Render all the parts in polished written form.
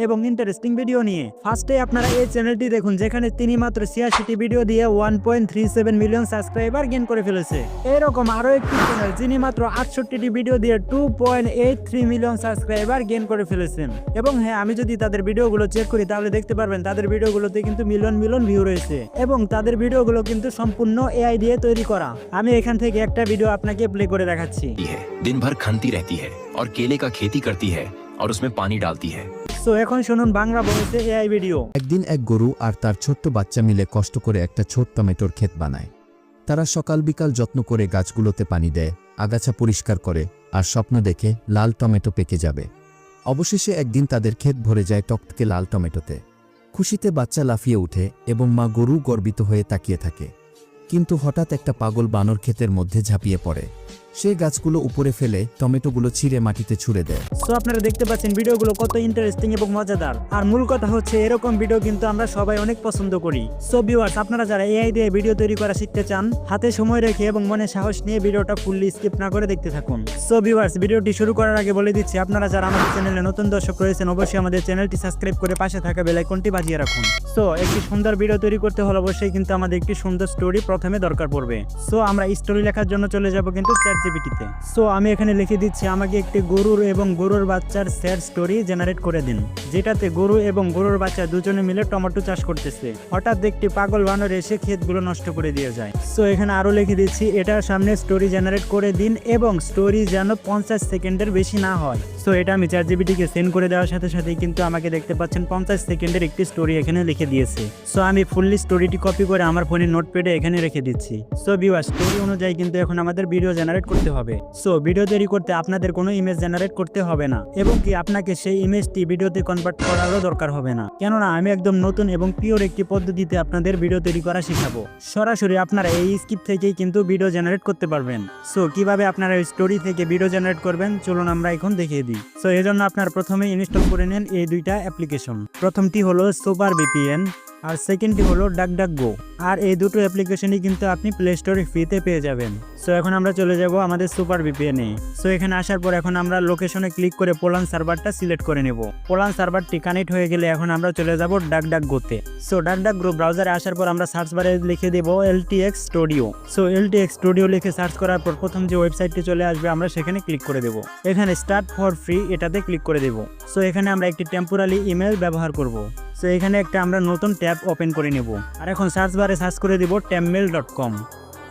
এবং interesting video নিয়ে। ফার্স্টে আপনারা এই চ্যানেলটি দেখুন, যেখানে তিনি মাত্র 86টি ভিডিও দিয়ে 1.37 মিলিয়ন সাবস্ক্রাইবার গেইন করে ফেলেছে। এরকম আরো একটি চ্যানেল যিনি মাত্র 68টি ভিডিও দিয়ে 2.83 মিলিয়ন সাবস্ক্রাইবার গেইন করে ফেলেছেন। এবং হ্যাঁ, আমি যদি তাদের ভিডিওগুলো চেক করি তাহলে দেখতে পারবেন তাদের ভিডিওগুলোতে কিন্তু মিলিয়ন মিলিয়ন ভিউ রয়েছে এবং তাদের ভিডিওগুলো কিন্তু সম্পূর্ণ এআই দিয়ে তৈরি করা। আমি এখান থেকে একটা ভিডিও আপনাকে প্লে করে দেখাচ্ছি। दिन भर खनती रहती है और केले का खेती करती है और उसमें पानी डालती है। সো এখন শুনুন বাংলা ভয়েসে এআই ভিডিও। একদিন এক গরু আর তার ছোট্ট বাচ্চা মিলে কষ্ট করে একটা ছোট টমেটোর ক্ষেত বানায়। তারা সকাল বিকাল যত্ন করে গাছগুলোতে পানি দেয়, আগাছা পরিষ্কার করে, আর স্বপ্ন দেখে লাল টমেটো পেকে যাবে। অবশেষে একদিন তাদের ক্ষেত ভরে যায় টকটকে লাল টমেটোতে। খুশিতে বাচ্চা লাফিয়ে ওঠে এবং মা গরু গর্বিত হয়ে তাকিয়ে থাকে। কিন্তু হঠাৎ একটা পাগল বানর ক্ষেতের মধ্যে ঝাঁপিয়ে পড়ে। সে গাছগুলো উপরে ফেলে টমেটোগুলো ছিঁড়ে মাটিতে ছুঁড়ে দেয়। সো আপনারা দেখতে পাচ্ছেন ভিডিওগুলো কত ইন্টারেস্টিং এবং মজাদার। আর মূল কথা হচ্ছে এরকম ভিডিও কিন্তু আমরা সবাই অনেক পছন্দ করি। সো ভিউয়ার্স, আপনারা যারা এআই দিয়ে ভিডিও তৈরি করা শিখতে চান, হাতে সময় রেখে এবং মনে সাহস নিয়ে ভিডিওটা ফুললি স্কিপ না করে দেখতে থাকুন। সো ভিউয়ার্স, ভিডিওটি শুরু করার আগে বলে দিচ্ছি, আপনারা যারা আমাদের চ্যানেলে নতুন দর্শক রয়েছেন অবশ্যই আমাদের চ্যানেলটি সাবস্ক্রাইব করে পাশে থাকা বেল আইকনটি বাজিয়ে রাখুন। সো একটি সুন্দর ভিডিও তৈরি করতে হলে অবশ্যই কিন্তু আমাদের একটি সুন্দর স্টোরি প্রথমে দরকার পড়বে। সো আমরা স্টোরি লেখার জন্য চলে যাব কিন্তু চ্যাটজিপিটিতে। সো আমি এখানে লিখে দিচ্ছি, আমাকে একটি গরুর এবং গরুর বাচ্চার স্যাড স্টোরি জেনারেট করে দিন, যেটাতে গরু এবং গরুর বাচ্চা দুজনে মিলে টমেটো চাষ করতেছে। হঠাৎ একটি পাগল বানর এসে ক্ষেতগুলো নষ্ট করে দিয়ে যায়। সো এখানে আরো লিখে দিচ্ছি, এটার সামনে স্টোরি জেনারেট করে দিন এবং স্টোরি যেন 50 সেকেন্ডের বেশি না হয়। সো এটা আমি চ্যাটজিপিটিকে সেন্ড করে দেওয়ার সাথে সাথে কিন্তু আমাকে দেখতে পাচ্ছেন 50 সেকেন্ডের একটি স্টোরি এখানে লিখে দিয়েছে। সো আমি ফুললি স্টোরিটি কপি করে আমার ফোনের নোটপ্যাডে এখানে রেখে দিচ্ছি। সো ভিউয়ার্স, স্টোরি অনুযায়ী কিন্তু এখন আমাদের ভিডিও জেনারেট করতে হবে। সো ভিডিও তৈরি করতে আপনাদের কোনো ইমেজ জেনারেট করতে হবে না এবং কি আপনাকে সেই ইমেজটি ভিডিওতে কনভার্ট করারও দরকার হবে না, কেননা আমি একদম নতুন এবং পিওর একটি পদ্ধতিতে আপনাদের ভিডিও তৈরি করা শেখাবো। সরাসরি আপনারা এই স্ক্রিপ্ট থেকেই কিন্তু ভিডিও জেনারেট করতে পারবেন। সো কিভাবে আপনারা স্টোরি থেকে ভিডিও জেনারেট করবেন চলুন আমরা এখন দেখিয়ে দিই। সো এই জন্য আপনারা প্রথমে ইনস্টল করে নেন এই দুইটা অ্যাপ্লিকেশন। প্রথমটি হলো সুপার ভিপিএন আর সেকেন্ডটি হলো ডাকডাকগো। আর এই দুটো অ্যাপ্লিকেশনই কিন্তু আপনি প্লে স্টোরে ফ্রিতে পেয়ে যাবেন। সো এখন আমরা চলে যাব আমাদের সুপার ভিপিএনে। সো এখানে আসার পর এখন আমরা লোকেশনে ক্লিক করে পোল্যান্ড সার্ভারটা সিলেক্ট করে নেব। পোল্যান্ড সার্ভারটি কানেক্ট হয়ে গেলে এখন আমরা চলে যাব ডাকডাকগোতে। সো ডাকডাকগো ব্রাউজারে আসার পর আমরা সার্চ বারে লিখে দেব LTX studio. So LTX studio লিখে সার্চ করার পর প্রথম যে ওয়েবসাইটটি চলে আসবে আমরা সেখানে ক্লিক করে দেব। এখানে স্টার্ট ফর ফ্রি এটাতে ক্লিক করে দেব। সো এখানে আমরা একটি টেম্পোরারি ইমেল ব্যবহার করব। সো এখানে একটা আমরা নতুন ট্যাব ওপেন করে নেব আর এখন সার্চ বারে সার্চ করে দিব টেমমেল.com।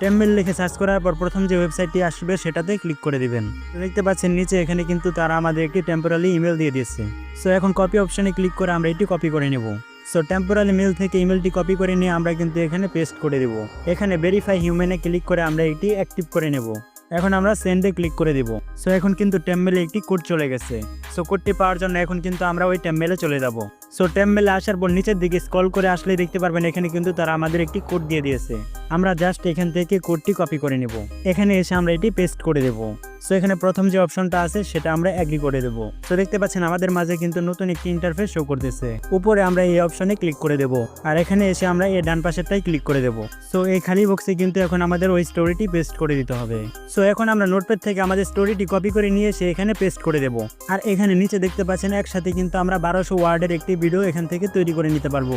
টেমমেল লিখে সার্চ করার পর প্রথম যে ওয়েবসাইটটি আসবে সেটাতে ক্লিক করে দিবেন। দেখতে পাচ্ছেন নিচে এখানে কিন্তু তারা আমাদের একটি টেম্পোরারি ইমেল দিয়ে দিয়েছে। সো এখন কপি অপশনে ক্লিক করে আমরা এটি কপি করে নেব। সো টেম্পোরারি মেল থেকে ইমেলটি কপি করে নিয়ে আমরা কিন্তু এখানে পেস্ট করে দেব। এখানে ভেরিফাই হিউম্যানে ক্লিক করে আমরা এটি অ্যাক্টিভ করে নেব। এখন আমরা সেন্ডে ক্লিক করে দিব। সো এখন কিন্তু টেমমেলে একটি কোড চলে গেছে। সো কোডটি পাওয়ার জন্য এখন কিন্তু আমরা ওই টেমমেলে চলে যাব। সো টেমমেলে আসার পর নিচের দিকে স্ক্রল করে আসলে দেখতে পারবেন এখানে কিন্তু তারা আমাদের একটি কোড দিয়ে দিয়েছে। আমরা জাস্ট এখান থেকে কোডটি কপি করে নেব। এখানে এসে আমরা এটি পেস্ট করে দেব। সো এখানে প্রথম যে অপশনটা আছে সেটা আমরা এগ্রি করে দেব। সো দেখতে পাচ্ছেন আমাদের মাঝে কিন্তু নতুন একটি ইন্টারফেস শো করতেছে। উপরে আমরা এই অপশনে ক্লিক করে দেব আর এখানে এসে আমরা এই ডান পাশেরটাই ক্লিক করে দেব। সো এই খালি বক্সে কিন্তু এখন আমাদের ওই স্টোরিটি পেস্ট করে দিতে হবে। সো এখন আমরা নোটপ্যাড থেকে আমাদের স্টোরিটি কপি করে নিয়ে এসে এখানে পেস্ট করে দেব। আর এখানে নিচে দেখতে পাচ্ছেন একসাথে কিন্তু আমরা 1200 ওয়ার্ডের একটি ভিডিও এখান থেকে তৈরি করে নিতে পারবো।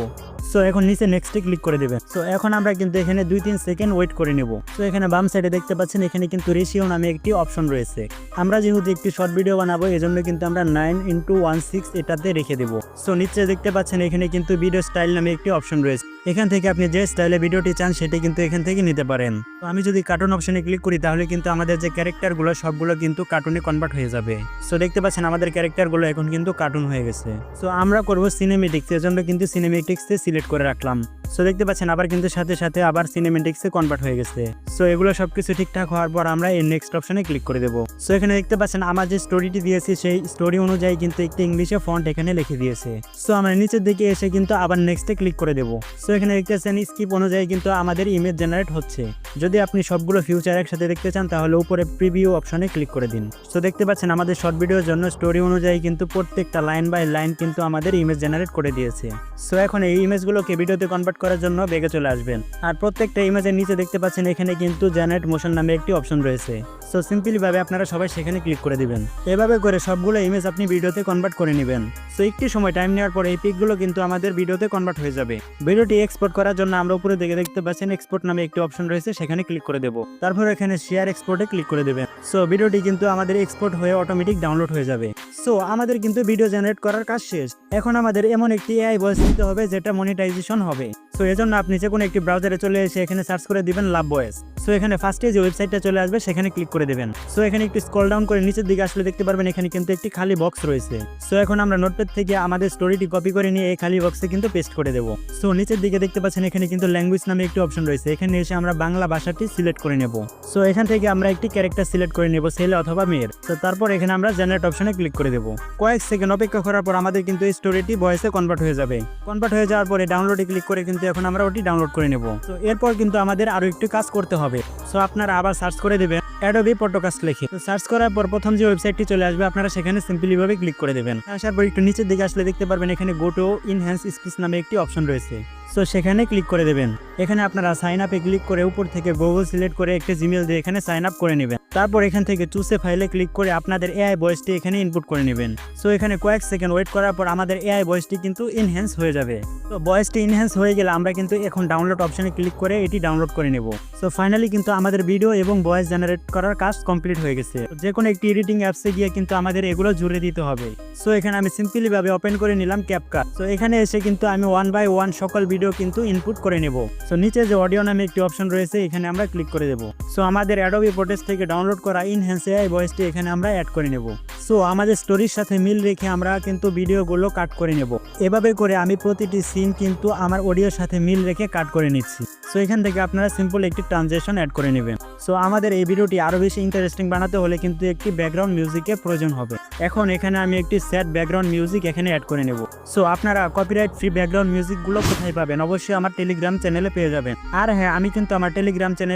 সো এখন নিচে নেক্সটে ক্লিক করে দেবেন। সো এখন আমরা কিন্তু এখানে 2-3 সেকেন্ড ওয়েট করে নেব। সো এখানে বাম সাইডে দেখতে পাচ্ছেন এখানে কিন্তু রেশিও নামে একটি অপশন রয়েছে। আমরা যেহেতু একটি শর্ট ভিডিও বানাবো এজন্য কিন্তু আমরা 9:16 এটাতে রেখে দেব। সো নিচে দেখতে পাচ্ছেন এখানে কিন্তু ভিডিও স্টাইল নামে একটি অপশন রয়েছে। এখান থেকে আপনি যে স্টাইলে ভিডিওটি চান সেটি কিন্তু এখান থেকে নিতে পারেন। তো আমি যদি কার্টুন অপশনে ক্লিক করি তাহলে কিন্তু আমাদের যে ক্যারেক্টারগুলো সবগুলো কিন্তু কার্টুনে কনভার্ট হয়ে যাবে। সো দেখতে পাচ্ছেন আমাদের ক্যারেক্টারগুলো এখন কিন্তু কার্টুন হয়ে গেছে। সো আমরা করব সিনেমেটিক্স, এর জন্য কিন্তু সিনেমেটিক্সে সিলেক্ট করে রাখলাম। সো দেখতে পাচ্ছেন আবার কিন্তু সাথে সাথে আবার সিনেমেটিক্সে কনভার্ট হয়ে গেছে। সো এগুলো সবকিছু ঠিকঠাক হওয়ার পর আমরা এই নেক্সট অপশনে ক্লিক করে দেব। সো এখানে দেখতে পাচ্ছেন আমার যে স্টোরিটি দিয়েছি সেই স্টোরি অনুযায়ী কিন্তু একটি ইংলিশে ফন্ট এখানে লিখে দিয়েছে। সো আমরা নিচের দিকে এসে কিন্তু আবার নেক্সটে ক্লিক করে দেব। সো এখানে দেখতেছেন স্কিপ অনুযায়ী কিন্তু আমাদের ইমেজ জেনারেট হচ্ছে। যদি আপনি সবগুলো ফিউচার একসাথে দেখতে চান তাহলে উপরে প্রিভিউ অপশনে ক্লিক করে দিন। সো দেখতে পাচ্ছেন আমাদের শর্ট ভিডিওর জন্য স্টোরি অনুযায়ী কিন্তু প্রত্যেকটা লাইন বাই লাইন কিন্তু আমাদের ইমেজ জেনারেট করে দিয়েছে। সো এখন এই ইমেজগুলোকে ভিডিওতে কনভার্ট করার জন্য বেগে চলে আসবেন আর প্রত্যেকটা ইমেজের নিচে দেখতে পাচ্ছেন এখানে কিন্তু জেনারেট মোশন নামে একটি অপশন রয়েছে। সো সো সিম্পলি ভাবে আপনারা সবাই সেখানে ক্লিক করে দিবেন। এভাবে করে সবগুলো ইমেজ আপনি ভিডিওতে কনভার্ট করে নেবেন। সো একটি সময় টাইম নেওয়ার পরে এই পিকগুলো কিন্তু আমাদের ভিডিওতে কনভার্ট হয়ে যাবে। ভিডিওটি এক্সপোর্ট করার জন্য আমরা উপরে দিকে দেখতে পাচ্ছেন এক্সপোর্ট নামে একটি অপশন রয়েছে, সেখানে ক্লিক করে দেব। তারপর এখানে শেয়ার এক্সপোর্টে ক্লিক করে দেবেন। সো ভিডিওটি কিন্তু আমাদের এক্সপোর্ট হয়ে অটোমেটিক ডাউনলোড হয়ে যাবে। সো আমাদের কিন্তু ভিডিও জেনারেট করার কাজ শেষ। এখন আমাদের এমন একটি এআই ভয়েস দিতে হবে যেটা মনিটাইজেশন হবে। সো এজন্য আপনি যে কোনো একটি ব্রাউজারে চলে এসে এখানে সার্চ করে দিবেন লাভ ভয়েস। সো এখানে ফার্স্টে যে ওয়েবসাইটটা চলে আসবে সেখানে ক্লিক করে দেবেন। সো এখানে একটু স্ক্রল ডাউন করে নিচের দিকে আসলে দেখতে পারবেন এখানে কিন্তু একটি খালি বক্স রয়েছে। সো এখন আমরা নোটপ্যাড থেকে আমাদের স্টোরিটি কপি করে নিয়ে এই খালি বক্সে কিন্তু পেস্ট করে দেব। সো নিচের দিকে দেখতে পাচ্ছেন এখানে কিন্তু ল্যাঙ্গুয়েজ নামে একটি অপশন রয়েছে, এখানে এসে আমরা বাংলা ভাষাটি সিলেক্ট করে নেব। সো এখান থেকে আমরা একটি ক্যারেক্টার সিলেক্ট করে নেব, ছেলে অথবা মেয়ের। তো তারপর এখানে আমরা জেনারেট অপশনে ক্লিক করে দেব। কয়েক সেকেন্ড অপেক্ষা করার পর আমাদের কিন্তু এই স্টোরিটি ভয়েসে কনভার্ট হয়ে যাবে। কনভার্ট হয়ে যাওয়ার পরে ডাউনলোডে ক্লিক করে কিন্তু এখন আমরা ওটি ডাউনলোড করে নেব। তো এরপর কিন্তু আমাদের আরো একটু কাজ করতে হবে। সো আপনারা আবার সার্চ করে দেবেন অ্যাডোবি পডকাস্ট লিখে। তো সার্চ করার পর প্রথম যে ওয়েবসাইটটি চলে আসবে আপনারা সেখানে সিম্পলি ভাবে ক্লিক করে দেবেন। আসার পর একটু নিচের দিকে আসলে দেখতে পারবেন এখানে গো টু ইনহ্যান্স স্পিচ নামে একটি অপশন রয়েছে। সো সেখানে ক্লিক করে দেবেন। এখানে আপনারা সাইন আপে ক্লিক করে উপর থেকে গুগল সিলেক্ট করে একটা জিমেল দিয়ে এখানে সাইন আপ করে নেবেন। তারপর এখান থেকে চুজে ফাইলে ক্লিক করে আপনাদের এআই ভয়েসটি এখানে ইনপুট করে নেবেন। সো এখানে কয়েক সেকেন্ড ওয়েট করার পর আমাদের এআই ভয়েসটি কিন্তু ইনহ্যান্স হয়ে যাবে। তো ভয়েসটি ইনহ্যান্স হয়ে গেলে আমরা কিন্তু এখন ডাউনলোড অপশনে ক্লিক করে এটি ডাউনলোড করে নেব। সো ফাইনালি কিন্তু আমাদের ভিডিও এবং ভয়েস জেনারেট করার কাজ কমপ্লিট হয়ে গেছে। যে কোনো একটি এডিটিং অ্যাপসে গিয়ে কিন্তু আমাদের এগুলো জুড়ে দিতে হবে। সো এখানে আমি সিম্পলি ভাবে ওপেন করে নিলাম ক্যাপকাট। সো এখানে এসে কিন্তু আমি 1 বাই 1 সকল ভিডিও কিন্তু ইনপুট করে নেব। সো নিচে যে অডিও নামে একটি অপশন রয়েছে এখানে আমরা ক্লিক করে দেব। সো আমাদের অ্যাডোবি পডকাস্ট থেকে ডাউনলোড করা ইনহ্যান্স এআই ভয়েসটি এখানে আমরা অ্যাড করে নেব। সো আমাদের স্টোরির সাথে মিল রেখে আমরা কিন্তু ভিডিওগুলো কাট করে নেব। এভাবে করে আমি প্রতিটি সিন কিন্তু আমার অডিওর সাথে মিল রেখে কাট করে নিচ্ছি। সো এখান থেকে আপনারা সিম্পল একটি ট্রানজেকশন অ্যাড করে নেবেন। সো আমাদের এই ভিডিওটি আরো বেশি ইন্টারেস্টিং বানাতে হলে কিন্তু একটি ব্যাকগ্রাউন্ড মিউজিকের প্রয়োজন হবে। এখন এখানে আমি একটি স্যাড ব্যাকগ্রাউন্ড মিউজিক এখানে অ্যাড করে নেব। সো আপনারা কপিরাইট ফ্রি ব্যাকগ্রাউন্ড মিউজিকগুলো কোথায় পাবেন? অবশ্যই আমার টেলিগ্রাম চ্যানেলে পেয়ে যাবেন। আর হ্যাঁ, আমি কিন্তু আমার টেলিগ্রাম চ্যানেল